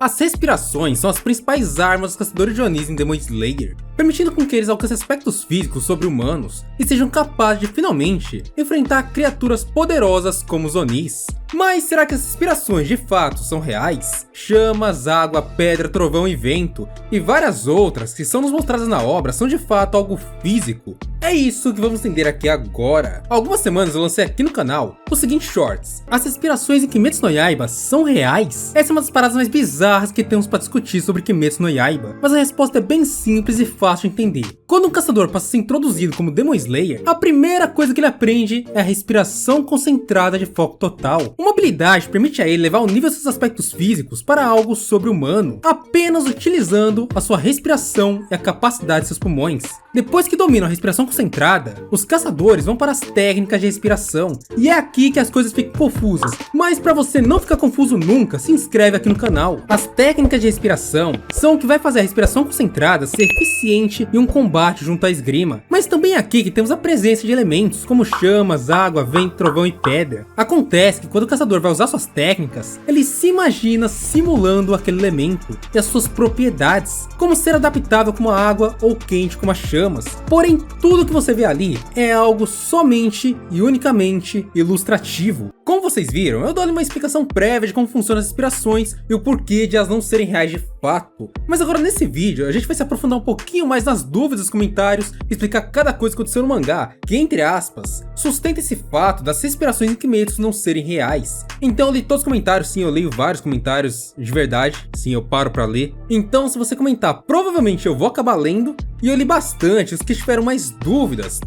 As respirações são as principais armas dos caçadores de Onis em Demon Slayer, permitindo com que eles alcancem aspectos físicos sobre-humanos e sejam capazes de finalmente enfrentar criaturas poderosas como os Onis. Mas será que essas respirações de fato são reais? Chamas, água, pedra, trovão e vento, e várias outras que são nos mostradas na obra são de fato algo físico? É isso que vamos entender aqui agora. Há algumas semanas eu lancei aqui no canal os seguintes shorts: as respirações em Kimetsu no Yaiba são reais? Essa é uma das paradas mais bizarras que temos para discutir sobre Kimetsu no Yaiba, mas a resposta é bem simples e fácil de entender. Quando um caçador passa a ser introduzido como Demon Slayer, a primeira coisa que ele aprende é a respiração concentrada de foco total. Uma habilidade que permite a ele levar o nível de seus aspectos físicos para algo sobre-humano, apenas utilizando a sua respiração e a capacidade de seus pulmões. Depois que dominam a respiração concentrada, os caçadores vão para as técnicas de respiração, e é aqui que as coisas ficam confusas. Mas para você não ficar confuso nunca, se inscreve aqui no canal. As técnicas de respiração são o que vai fazer a respiração concentrada ser eficiente em um combate junto à esgrima. Mas também é aqui que temos a presença de elementos como chamas, água, vento, trovão e pedra. Acontece que quando o caçador vai usar suas técnicas, ele se imagina simulando aquele elemento e as suas propriedades, como ser adaptável como a água ou quente como a chama. Porém, tudo que você vê ali é algo somente e unicamente ilustrativo. Como vocês viram, eu dou uma explicação prévia de como funcionam as respirações e o porquê de elas não serem reais de fato. Mas agora nesse vídeo a gente vai se aprofundar um pouquinho mais nas dúvidas dos comentários e explicar cada coisa que aconteceu no mangá, que entre aspas, sustenta esse fato das respirações em Kimetsu não serem reais. Então eu li todos os comentários, sim, eu leio vários comentários de verdade, sim, eu paro pra ler. Então se você comentar, provavelmente eu vou acabar lendo. E eu li bastante os que tiveram mais dúvidas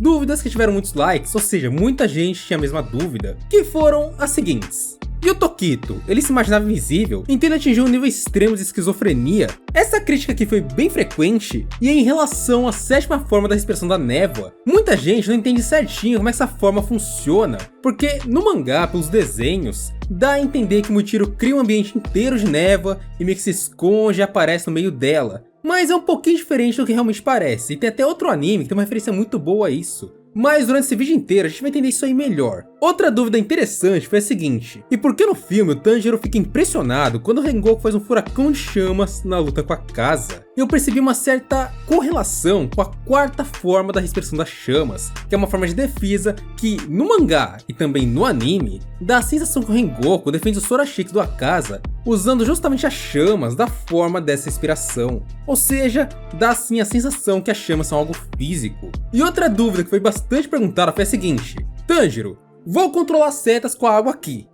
que tiveram muitos likes, ou seja, muita gente tinha a mesma dúvida, que foram as seguintes. E o Tokito, ele se imaginava invisível, então ele atingiu um nível extremo de esquizofrenia? Essa crítica aqui foi bem frequente, e é em relação à sétima forma da respiração da névoa. Muita gente não entende certinho como essa forma funciona, porque no mangá, pelos desenhos, dá a entender que o Muichiro cria um ambiente inteiro de névoa e meio que se esconde e aparece no meio dela. Mas é um pouquinho diferente do que realmente parece, e tem até outro anime que tem uma referência muito boa a isso. Mas durante esse vídeo inteiro a gente vai entender isso aí melhor. Outra dúvida interessante foi a seguinte: e por que no filme o Tanjiro fica impressionado quando o Rengoku faz um furacão de chamas na luta com a casa? Eu percebi uma certa correlação com a quarta forma da respiração das chamas, que é uma forma de defesa que no mangá e também no anime dá a sensação que o Rengoku defende os Sorashiki do Akaza usando justamente as chamas da forma dessa respiração. Ou seja, dá assim a sensação que as chamas são algo físico. E outra dúvida que foi bastante perguntada foi a seguinte: Tanjiro, vou controlar setas com a água aqui.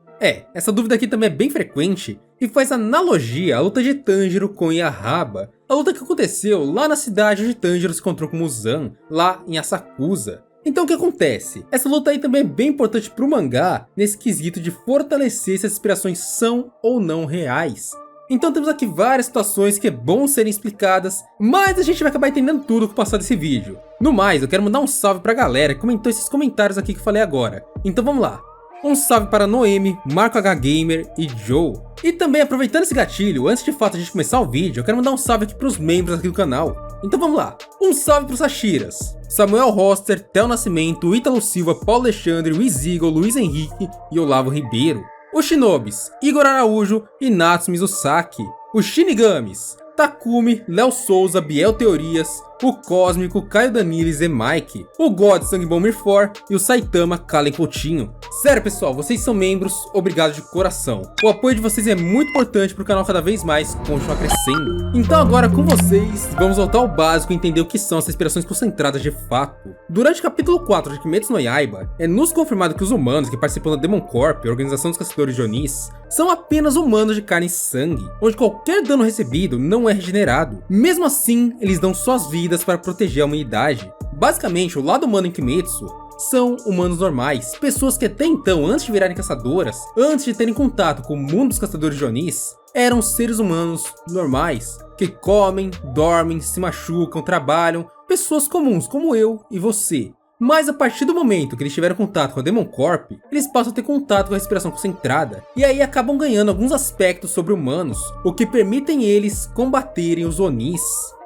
Essa dúvida aqui também é bem frequente e faz analogia à luta de Tanjiro com Yahaba, a luta que aconteceu lá na cidade onde Tanjiro se encontrou com Muzan, lá em Asakusa. Então o que acontece? Essa luta aí também é bem importante pro mangá, nesse quesito de fortalecer se as respirações são ou não reais. Então temos aqui várias situações que é bom serem explicadas, mas a gente vai acabar entendendo tudo com o passar desse vídeo. No mais, eu quero mandar um salve pra galera que comentou esses comentários aqui que eu falei agora. Então vamos lá. Um salve para Noemi, Marco H Gamer e Joe. E também aproveitando esse gatilho, antes de fato a gente começar o vídeo, eu quero mandar um salve aqui pros membros aqui do canal. Então vamos lá. Um salve pros Sashiras: Samuel Roster, Theo Nascimento, Ítalo Silva, Paulo Alexandre, Luiz Igor, Luiz Henrique e Olavo Ribeiro. Os Shinobis: Igor Araújo e Natsu Mizusaki. Os Shinigamis: Takumi, Léo Souza, Biel Teorias, o Cósmico, Caio Daniles e Mike, o God Sangbomir 4 e o Saitama Kalen Coutinho. Sério pessoal, vocês são membros, obrigado de coração. O apoio de vocês é muito importante para o canal cada vez mais continuar crescendo. Então agora com vocês, vamos voltar ao básico e entender o que são as respirações concentradas de fato. Durante o capítulo 4 de Kimetsu no Yaiba, é nos confirmado que os humanos que participam da Demon Corp, a organização dos caçadores de Onis, são apenas humanos de carne e sangue, onde qualquer dano recebido não é regenerado. Mesmo assim, eles dão suas vidas para proteger a humanidade. Basicamente, o lado humano em Kimetsu são humanos normais, pessoas que até então, antes de virarem caçadoras, antes de terem contato com o mundo dos caçadores de Onis, eram seres humanos normais, que comem, dormem, se machucam, trabalham, pessoas comuns como eu e você. Mas a partir do momento que eles tiveram contato com a Demon Corp, eles passam a ter contato com a respiração concentrada, e aí acabam ganhando alguns aspectos sobre-humanos, o que permitem eles combaterem os Onis.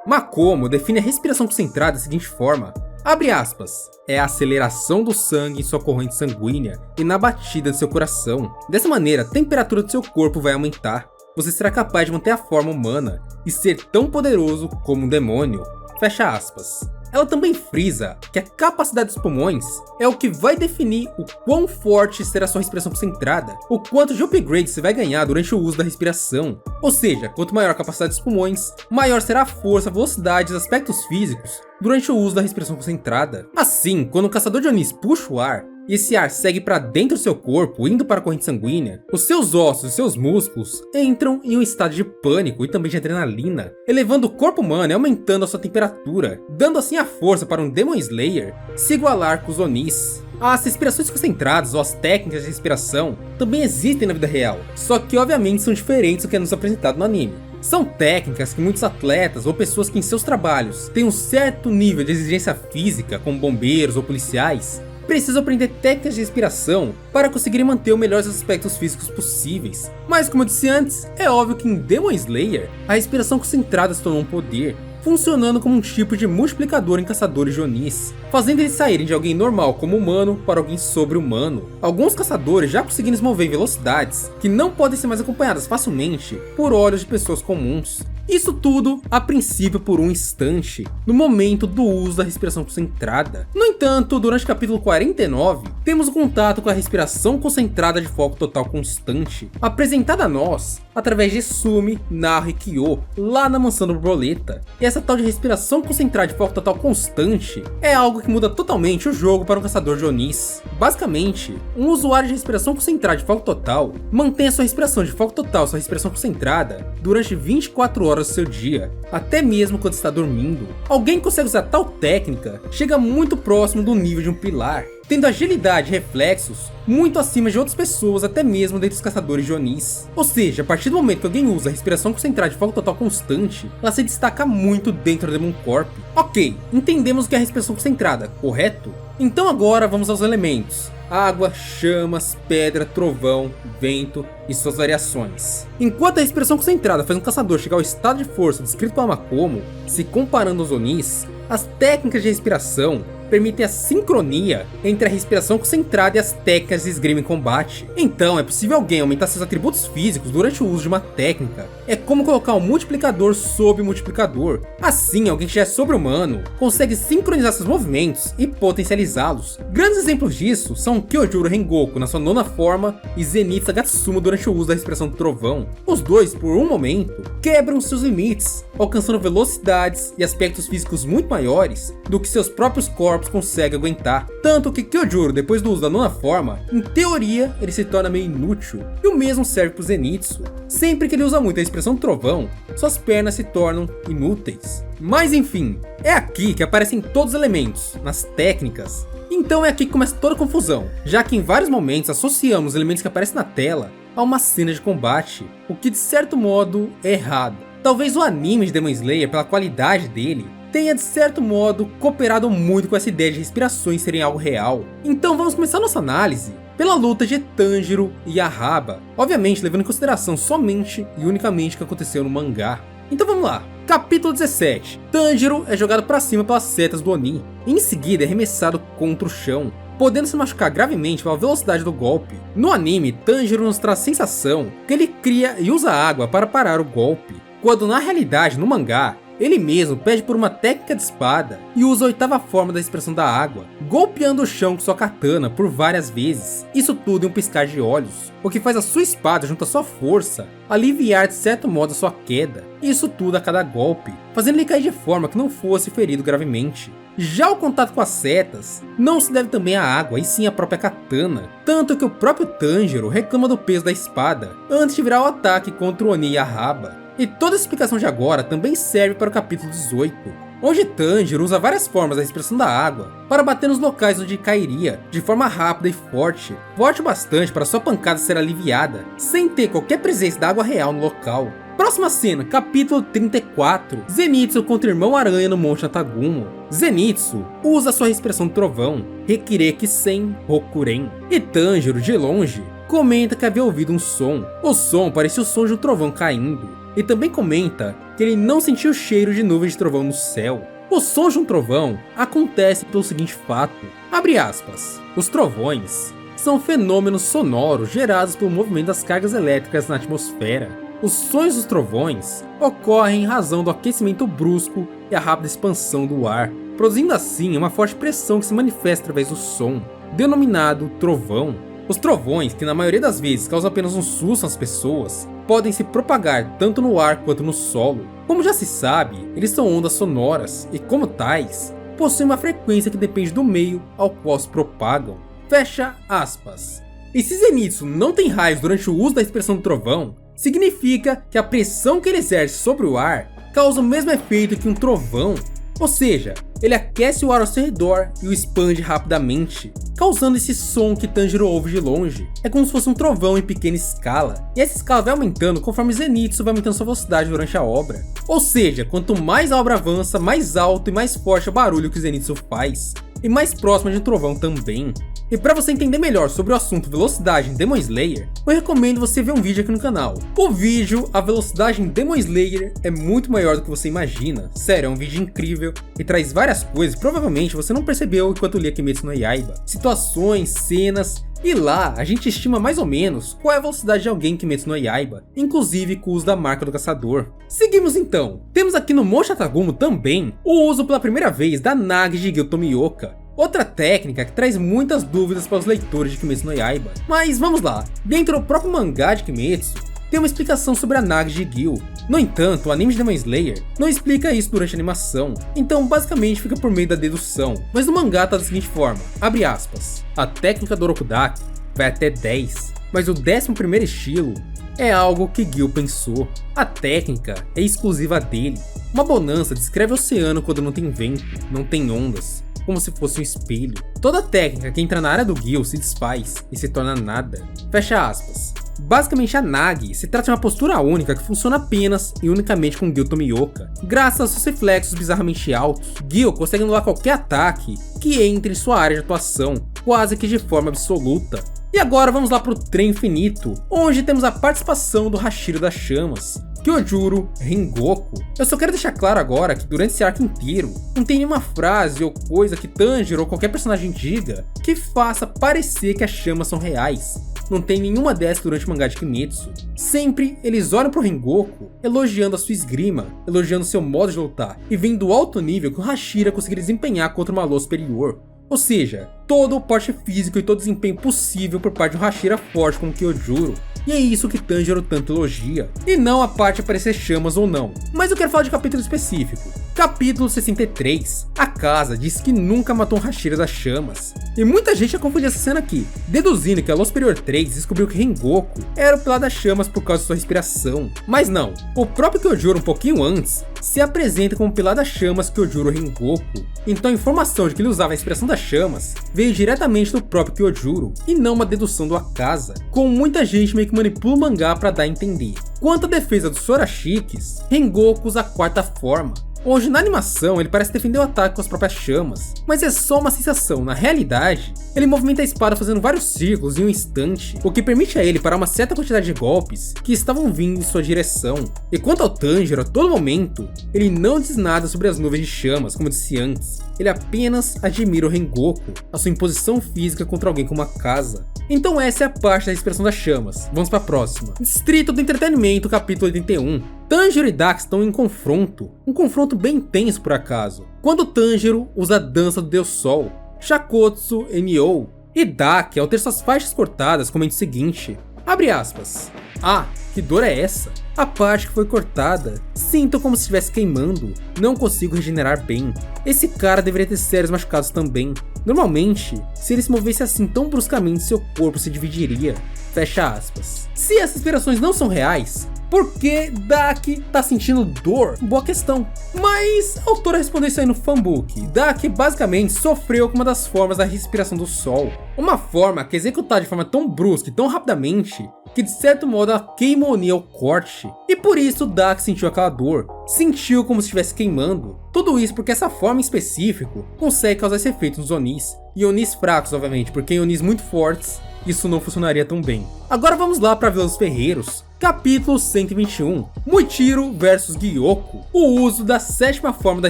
Makomo define a respiração concentrada da seguinte forma: abre aspas, é a aceleração do sangue em sua corrente sanguínea e na batida de seu coração. Dessa maneira, a temperatura do seu corpo vai aumentar. você será capaz de manter a forma humana e ser tão poderoso como um demônio. Fecha aspas. Ela também frisa que a capacidade dos pulmões é o que vai definir o quão forte será sua respiração concentrada, o quanto de upgrade você vai ganhar durante o uso da respiração. Ou seja, quanto maior a capacidade dos pulmões, maior será a força, a velocidade e os aspectos físicos durante o uso da respiração concentrada. Assim, quando o caçador de Onis puxa o ar, e esse ar segue para dentro do seu corpo, indo para a corrente sanguínea, os seus ossos e seus músculos entram em um estado de pânico e também de adrenalina, elevando o corpo humano e aumentando a sua temperatura, dando assim a força para um Demon Slayer se igualar com os Onis. As respirações concentradas ou as técnicas de respiração também existem na vida real, só que obviamente são diferentes do que é nos apresentado no anime. São técnicas que muitos atletas ou pessoas que em seus trabalhos têm um certo nível de exigência física, como bombeiros ou policiais, precisam aprender técnicas de respiração para conseguirem manter os melhores aspectos físicos possíveis. Mas como eu disse antes, é óbvio que em Demon Slayer, a respiração concentrada se tornou um poder, funcionando como um tipo de multiplicador em caçadores de Onis, fazendo eles saírem de alguém normal como humano para alguém sobre-humano. Alguns caçadores já conseguiram se mover em velocidades que não podem ser mais acompanhadas facilmente por olhos de pessoas comuns. Isso tudo, a princípio, por um instante, no momento do uso da respiração concentrada. No entanto, durante o capítulo 49, temos o contato com a respiração concentrada de foco total constante, apresentada a nós através de Sumi, Naru e Kyo, lá na mansão da borboleta. E essa tal de respiração concentrada de foco total constante é algo que muda totalmente o jogo para um caçador de Onis. Basicamente, um usuário de respiração concentrada de foco total mantém a sua respiração de foco total, sua respiração concentrada, durante 24 horas do seu dia, até mesmo quando está dormindo. Alguém que consegue usar tal técnica chega muito próximo do nível de um pilar, tendo agilidade e reflexos muito acima de outras pessoas, até mesmo dentre os caçadores de Onis. Ou seja, a partir do momento que alguém usa a respiração concentrada de foco total constante, ela se destaca muito dentro do Demon Corp. Ok, entendemos o que é a respiração concentrada, correto? Então agora vamos aos elementos: água, chamas, pedra, trovão, vento e suas variações. Enquanto a respiração concentrada faz um caçador chegar ao estado de força descrito por Makomo, se comparando aos Onis, as técnicas de respiração permitem a sincronia entre a respiração concentrada e as técnicas de esgrima em combate. Então é possível alguém aumentar seus atributos físicos durante o uso de uma técnica. É como colocar um multiplicador sobre o multiplicador. Assim, alguém que já é sobre-humano consegue sincronizar seus movimentos e potencializá-los. Grandes exemplos disso são Kyojuro Rengoku na sua 9ª forma e Zenitsu Sagatsumo durante o uso da respiração do trovão. Os dois, por um momento, quebram seus limites, alcançando velocidades e aspectos físicos muito maiores do que seus próprios corpos conseguem aguentar. Tanto que Kyojuro, depois do uso da 9ª forma, em teoria ele se torna meio inútil. E o mesmo serve pro Zenitsu. Sempre que ele usa muito a expressão do trovão, suas pernas se tornam inúteis. Mas enfim, é aqui que aparecem todos os elementos, nas técnicas. Então é aqui que começa toda a confusão, já que em vários momentos associamos os elementos que aparecem na tela a uma cena de combate, o que de certo modo é errado. Talvez o anime de Demon Slayer, pela qualidade dele, tenha de certo modo cooperado muito com essa ideia de respirações serem algo real. Então vamos começar nossa análise pela luta de Tanjiro e Arraba, obviamente levando em consideração somente e unicamente o que aconteceu no mangá. Então vamos lá. Capítulo 17. Tanjiro é jogado para cima pelas setas do Oni, e em seguida é arremessado contra o chão, podendo se machucar gravemente pela velocidade do golpe. No anime, Tanjiro nos traz a sensação que ele cria e usa água para parar o golpe, quando na realidade no mangá, ele mesmo pede por uma técnica de espada e usa a 8ª forma da expressão da água, golpeando o chão com sua katana por várias vezes, isso tudo em um piscar de olhos, o que faz a sua espada junto à sua força aliviar de certo modo a sua queda, isso tudo a cada golpe, fazendo ele cair de forma que não fosse ferido gravemente. Já o contato com as setas não se deve também à água, e sim à própria katana, tanto que o próprio Tanjiro reclama do peso da espada antes de virar o ataque contra o Oni e Arraba. E toda a explicação de agora também serve para o capítulo 18, onde Tanjiro usa várias formas da expressão da água para bater nos locais onde cairia, de forma rápida e forte o bastante para sua pancada ser aliviada, sem ter qualquer presença da água real no local. Próxima cena, capítulo 34, Zenitsu contra o Irmão Aranha no Monte Natagumo. Zenitsu usa sua respiração do trovão, Hekireki Sen Rokuren, e Tanjiro, de longe, comenta que havia ouvido um som. O som parecia o som de um trovão caindo. E também comenta que ele não sentiu o cheiro de nuvens de trovão no céu. O som de um trovão acontece pelo seguinte fato, abre aspas, os trovões são fenômenos sonoros gerados pelo movimento das cargas elétricas na atmosfera. Os sonhos dos trovões ocorrem em razão do aquecimento brusco e a rápida expansão do ar, produzindo assim uma forte pressão que se manifesta através do som, denominado trovão. Os trovões, que na maioria das vezes causam apenas um susto nas pessoas, podem se propagar tanto no ar quanto no solo. Como já se sabe, eles são ondas sonoras e, como tais, possuem uma frequência que depende do meio ao qual se propagam. Fecha aspas. E se Zenitsu não tem raios durante o uso da expressão do trovão, significa que a pressão que ele exerce sobre o ar causa o mesmo efeito que um trovão, ou seja, ele aquece o ar ao seu redor e o expande rapidamente, causando esse som que Tanjiro ouve de longe. É como se fosse um trovão em pequena escala, e essa escala vai aumentando conforme Zenitsu vai aumentando sua velocidade durante a obra. Ou seja, quanto mais a obra avança, mais alto e mais forte é o barulho que Zenitsu faz, e mais próximo de um trovão também. E para você entender melhor sobre o assunto velocidade em Demon Slayer, eu recomendo você ver um vídeo aqui no canal. O vídeo, a velocidade em Demon Slayer é muito maior do que você imagina. Sério, é um vídeo incrível e traz várias coisas que provavelmente você não percebeu enquanto lia Kimetsu no Yaiba. Situações, cenas, e lá a gente estima mais ou menos qual é a velocidade de alguém em Kimetsu no Yaiba, inclusive com o uso da marca do caçador. Seguimos então. Temos aqui no Moshatagumo também o uso pela primeira vez da Nagi de Gil Tomioka. Outra técnica que traz muitas dúvidas para os leitores de Kimetsu no Yaiba. Mas vamos lá, dentro do próprio mangá de Kimetsu, tem uma explicação sobre a Nagi de Gil. No entanto, o anime de Demon Slayer não explica isso durante a animação, então basicamente fica por meio da dedução. Mas no mangá tá da seguinte forma, abre aspas, a técnica do Orokudaku vai até 10, mas o 11º estilo é algo que Gil pensou. A técnica é exclusiva dele. Uma bonança descreve o oceano quando não tem vento, não tem ondas, como se fosse um espelho. Toda técnica que entra na área do Gil se desfaz e se torna nada. Fecha aspas. Basicamente a Nagi se trata de uma postura única que funciona apenas e unicamente com Gil Tomioka. Graças aos seus reflexos bizarramente altos, Gil consegue anular qualquer ataque que entre em sua área de atuação, quase que de forma absoluta. E agora vamos lá pro Trem Infinito, onde temos a participação do Hashira das Chamas, Kyojuro Rengoku. Eu só quero deixar claro agora que durante esse arco inteiro, não tem nenhuma frase ou coisa que Tanjiro ou qualquer personagem diga que faça parecer que as chamas são reais. Não tem nenhuma dessas durante o mangá de Kimetsu. Sempre eles olham pro Rengoku, elogiando a sua esgrima, elogiando seu modo de lutar, e vendo o alto nível que o Hashira conseguiria desempenhar contra uma lua superior. Ou seja, todo o porte físico e todo o desempenho possível por parte de um Hashira forte como Kyojuro. E é isso que Tanjiro tanto elogia, e não a parte de aparecer chamas ou não. Mas eu quero falar de capítulo específico. Capítulo 63. A casa diz que nunca matou um Hashira das Chamas. E muita gente já confundiu essa cena aqui, deduzindo que a Lua Superior 3 descobriu que Rengoku era o pilar das chamas por causa de sua respiração. Mas não, o próprio Kyojuro um pouquinho antes se apresenta como pilar das chamas Kyojuro Rengoku. Então a informação de que ele usava a respiração das chamas veio diretamente do próprio Kyojuro, e não uma dedução do Akaza, como muita gente meio que manipula o mangá para dar a entender. Quanto à defesa dos Sorashikis, Rengoku usa a quarta forma. Hoje na animação ele parece defender o ataque com as próprias chamas, mas é só uma sensação. Na realidade, ele movimenta a espada fazendo vários círculos em um instante, o que permite a ele parar uma certa quantidade de golpes que estavam vindo em sua direção. E quanto ao Tanjiro, a todo momento, ele não diz nada sobre as nuvens de chamas, como disse antes. Ele apenas admira o Rengoku, a sua imposição física contra alguém como Akaza. Então essa é a parte da expressão das chamas. Vamos para a próxima. Distrito do Entretenimento, capítulo 81. Tanjiro e Daki estão em confronto. Um confronto bem intenso por acaso. Quando Tanjiro usa a dança do Deus Sol, Shakotsu Emyo, e Daki, ao ter suas faixas cortadas, comenta o seguinte, abre aspas, ah, que dor é essa? A parte que foi cortada, sinto como se estivesse queimando, não consigo regenerar bem. Esse cara deveria ter sérios machucados também. Normalmente, se ele se movesse assim tão bruscamente, seu corpo se dividiria. Fecha aspas. Se essas inspirações não são reais, por que Daki tá sentindo dor? Boa questão. Mas a autora respondeu isso aí no fanbook. Daki basicamente sofreu com uma das formas da respiração do sol. Uma forma que é executada de forma tão brusca e tão rapidamente, que de certo modo ela queima o Oni ao corte. E por isso Daki sentiu aquela dor. Sentiu como se estivesse queimando. Tudo isso porque essa forma em específico consegue causar esse efeito nos Onis. E Onis fracos, obviamente, porque em Onis muito fortes, isso não funcionaria tão bem. Agora vamos lá para a Vila dos Ferreiros, Capítulo 121, Muichiro vs Gyoko, o uso da 7ª forma da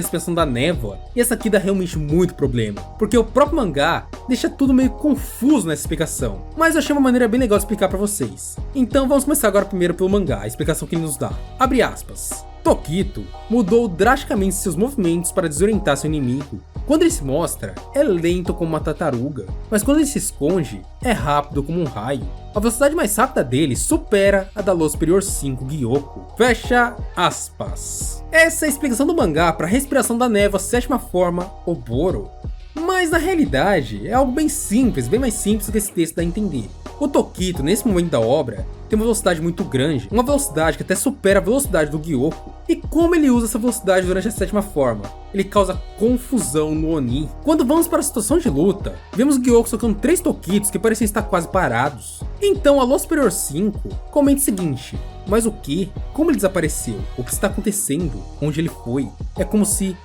respiração da névoa. E essa aqui dá realmente muito problema, porque o próprio mangá deixa tudo meio confuso nessa explicação, mas eu achei uma maneira bem legal de explicar pra vocês. Então vamos começar agora primeiro pelo mangá, a explicação que ele nos dá. Abre aspas. Tokito mudou drasticamente seus movimentos para desorientar seu inimigo. Quando ele se mostra, é lento como uma tartaruga, mas quando ele se esconde, é rápido como um raio. A velocidade mais rápida dele supera a da Lua Superior 5 Gyoko. Fecha aspas. Essa é a explicação do mangá para a respiração da névoa 7ª forma, Oboro. Mas na realidade, é algo bem simples, bem mais simples do que esse texto dá a entender. O Tokito, nesse momento da obra, tem uma velocidade muito grande, uma velocidade que até supera a velocidade do Gyoko. E como ele usa essa velocidade durante a 7ª forma? Ele causa confusão no Oni. Quando vamos para a situação de luta, vemos Gyoko socando 3 Tokitos que parecem estar quase parados. Então a Lua Superior 5 comenta o seguinte: mas o que? Como ele desapareceu? O que está acontecendo? Onde ele foi? É como se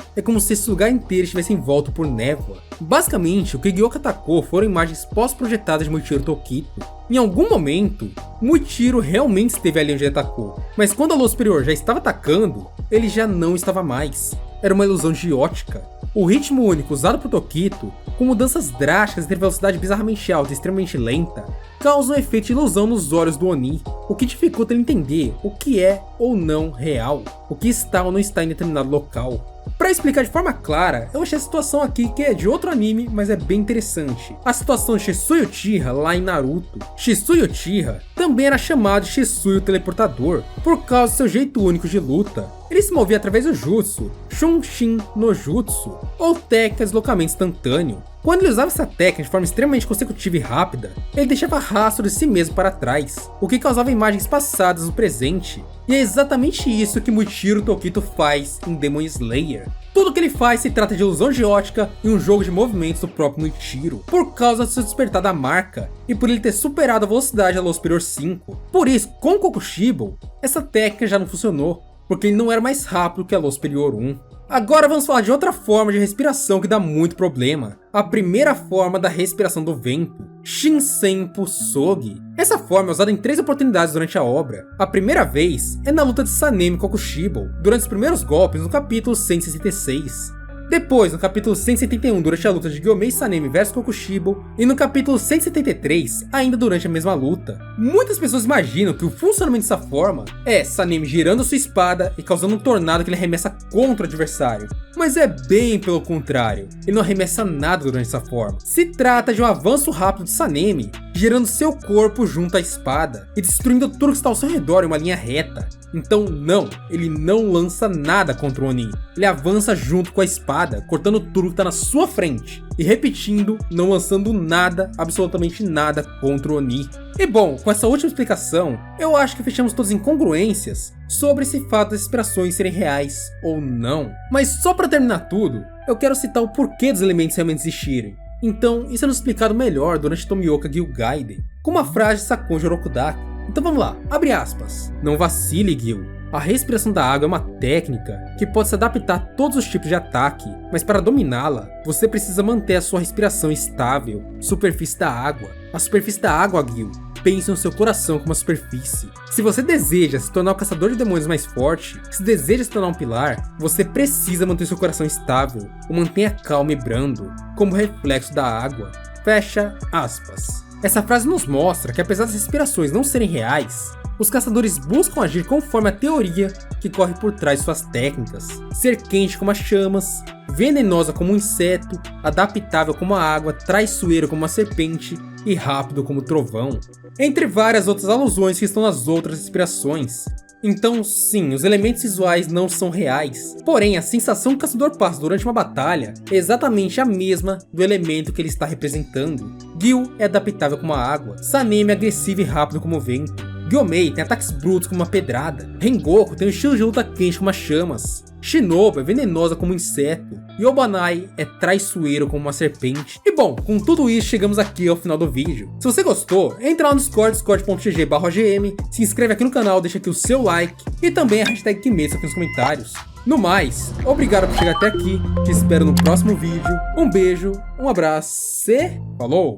esse lugar inteiro estivesse envolto por névoa. Basicamente, o que Gyoko atacou foram imagens pós-projetadas de Muichiro Tokito. Em algum momento, Muichiro realmente esteve ali onde ele atacou, mas quando a Lua Superior já estava atacando, ele já não estava mais. Era uma ilusão de ótica. O ritmo único usado por Tokito, com mudanças drásticas entre velocidade bizarramente alta e extremamente lenta, causa um efeito de ilusão nos olhos do Oni, o que dificulta ele entender o que é ou não real, o que está ou não está em determinado local. Para explicar de forma clara, eu achei a situação aqui que é de outro anime, mas é bem interessante. A situação de Shisui Uchiha lá em Naruto. Shisui Uchiha também era chamado de Shisui o Teleportador, por causa do seu jeito único de luta. Ele se movia através do jutsu, Shunshin no Jutsu, ou técnica de deslocamento instantâneo. Quando ele usava essa técnica de forma extremamente consecutiva e rápida, ele deixava rastro de si mesmo para trás, o que causava imagens passadas no presente. E é exatamente isso que Muichiro Tokito faz em Demon Slayer. Tudo que ele faz se trata de ilusão de ótica e um jogo de movimentos do próprio Muichiro, por causa do seu despertar da marca e por ele ter superado a velocidade da Lua Superior 5. Por isso, com Kokushibo, essa técnica já não funcionou, porque ele não era mais rápido que a Lua Superior 1. Agora vamos falar de outra forma de respiração que dá muito problema. A primeira forma da respiração do vento, Shinsenpu Sogi. Essa forma é usada em 3 oportunidades durante a obra. A primeira vez é na luta de Sanemi com Kokushibo, durante os primeiros golpes no capítulo 166. Depois, no capítulo 171, durante a luta de Gyomei Sanemi vs Kokushibo, e no capítulo 173, ainda durante a mesma luta. Muitas pessoas imaginam que o funcionamento dessa forma é Sanemi girando sua espada e causando um tornado que ele arremessa contra o adversário. Mas é bem pelo contrário, ele não arremessa nada durante essa forma. Se trata de um avanço rápido de Sanemi, girando seu corpo junto à espada e destruindo tudo que está ao seu redor em uma linha reta. Então não, ele não lança nada contra o Oni, ele avança junto com a espada, cortando tudo que está na sua frente. E repetindo, não lançando nada, absolutamente nada contra o Oni. E bom, com essa última explicação, eu acho que fechamos todas as incongruências sobre esse fato das inspirações serem reais ou não. Mas só para terminar tudo, eu quero citar o porquê dos elementos realmente existirem. Então, isso é nos explicado melhor durante Tomioka Gyugaiden, com uma frase de Sakonji Orokudaku. Então vamos lá, abre aspas. Não vacile, Gil. A respiração da água é uma técnica que pode se adaptar a todos os tipos de ataque, mas para dominá-la, você precisa manter a sua respiração estável. Superfície da água. A superfície da água, Gil. Pense no seu coração como uma superfície. Se você deseja se tornar o caçador de demônios mais forte, se deseja se tornar um pilar, você precisa manter seu coração estável, o mantenha calmo e brando, como reflexo da água. Fecha aspas. Essa frase nos mostra que apesar das respirações não serem reais, os caçadores buscam agir conforme a teoria que corre por trás de suas técnicas. Ser quente como as chamas, venenosa como um inseto, adaptável como a água, traiçoeiro como uma serpente e rápido como o trovão. Entre várias outras alusões que estão nas outras respirações. Então sim, os elementos visuais não são reais, porém a sensação que o caçador passa durante uma batalha é exatamente a mesma do elemento que ele está representando. Gil é adaptável como a água, Sanemi é agressivo e rápido como o vento, Gyomei tem ataques brutos como uma pedrada, Rengoku tem um estilo de luta quente como as chamas, Shinobu é venenosa como um inseto, e Obanai é traiçoeiro como uma serpente. E bom, com tudo isso chegamos aqui ao final do vídeo. Se você gostou, entra lá no Discord, discord.gg/OGM, se inscreve aqui no canal, deixa aqui o seu like, e também a hashtag Kimetsu aqui nos comentários. No mais, obrigado por chegar até aqui, te espero no próximo vídeo, um beijo, um abraço e falou!